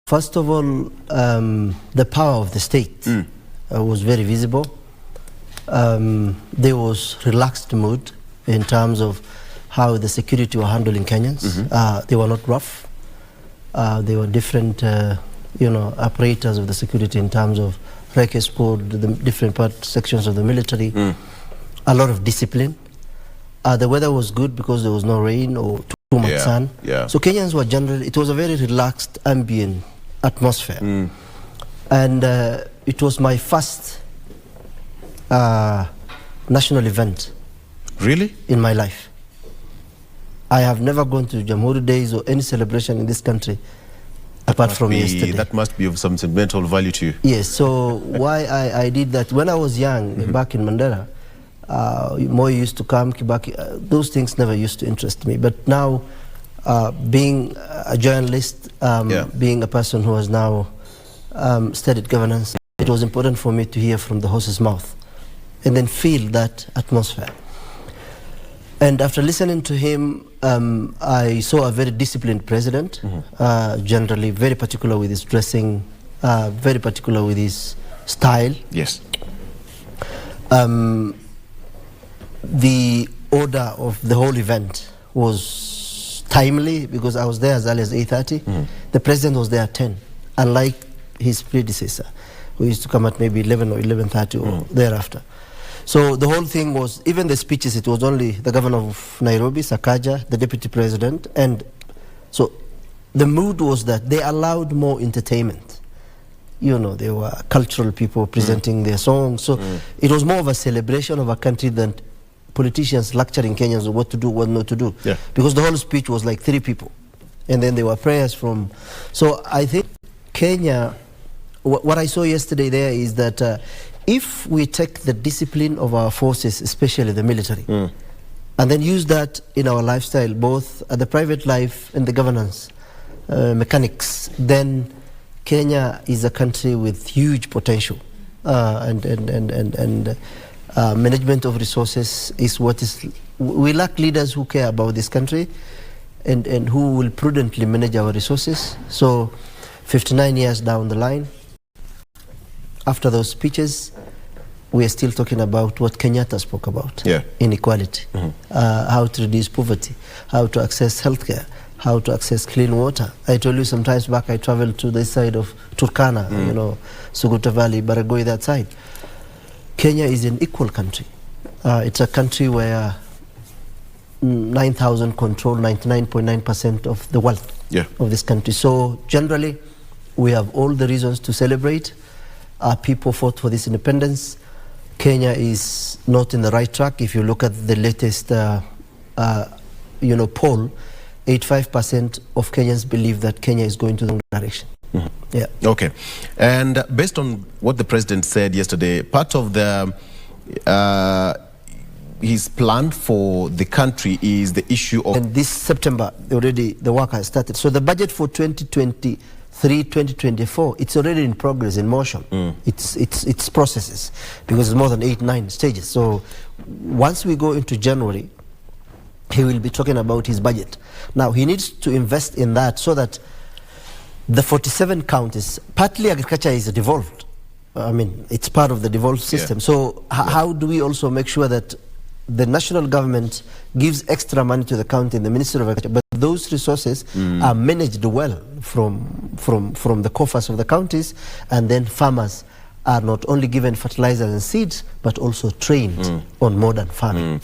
First of all, the power of the state was very visible. There was relaxed mood in terms of how the security were handling Kenyans. They were not rough. They were different, operators of the security in terms of Reke Sport, the different sections of the military. A lot of discipline. The weather was good because there was no rain or too much sun. So Kenyans were generally, it was a very relaxed, ambient atmosphere. And it was my first national event. Really? In my life. I have never gone to Jamhuri days or any celebration in this country apart from yesterday. That must be of some sentimental value to you. Yes, so why I did that, when I was young, back in Mandera, Moi used to come, Kibaki, those things never used to interest me. But now, being a journalist, being a person who has now studied governance, it was important for me to hear from the horse's mouth and then feel that atmosphere. And after listening to him, I saw a very disciplined president, generally very particular with his dressing, very particular with his style. Yes. The order of the whole event was timely because I was there as early as 8:30. The president was there at 10, unlike his predecessor, who used to come at maybe 11 or 11:30 or thereafter. So the whole thing was, even the speeches, it was only the governor of Nairobi, Sakaja, the deputy president, and so the mood was that they allowed more entertainment. There were cultural people presenting their songs, so it was more of a celebration of a country than politicians lecturing Kenyans on what to do, what not to do. Because the whole speech was like 3 people, and then there were prayers from. So I think Kenya, what I saw yesterday there is that if we take the discipline of our forces, especially the military, and then use that in our lifestyle, both at the private life and the governance mechanics, then Kenya is a country with huge potential, and management of resources is what is. We lack leaders who care about this country and who will prudently manage our resources. So 59 years down the line, after those speeches, we are still talking about what Kenyatta spoke about, inequality, how to reduce poverty, how to access healthcare, how to access clean water. I told you sometimes back I traveled to the side of Turkana, Suguta Valley, Baragoi, that side. Kenya is an equal country. It's a country where 9,000 control 99.9% of the wealth of this country. So generally, we have all the reasons to celebrate. Our people fought for this independence. Kenya is not in the right track. If you look at the latest poll, 85% of Kenyans believe that Kenya is going to the wrong direction. Okay. And based on what the president said yesterday, part of the his plan for the country is the issue of... And this September, already the work has started. So the budget for 2023-2024, it's already in progress, in motion. It's processes, because it's more than 8-9 stages. So once we go into January, he will be talking about his budget. Now, he needs to invest in that so that the 47 counties, partly agriculture is devolved. I mean, it's part of the devolved system. So how do we also make sure that the national government gives extra money to the county and the Ministry of Agriculture, but those resources are managed well from the coffers of the counties, and then farmers are not only given fertilizers and seeds, but also trained on modern farming.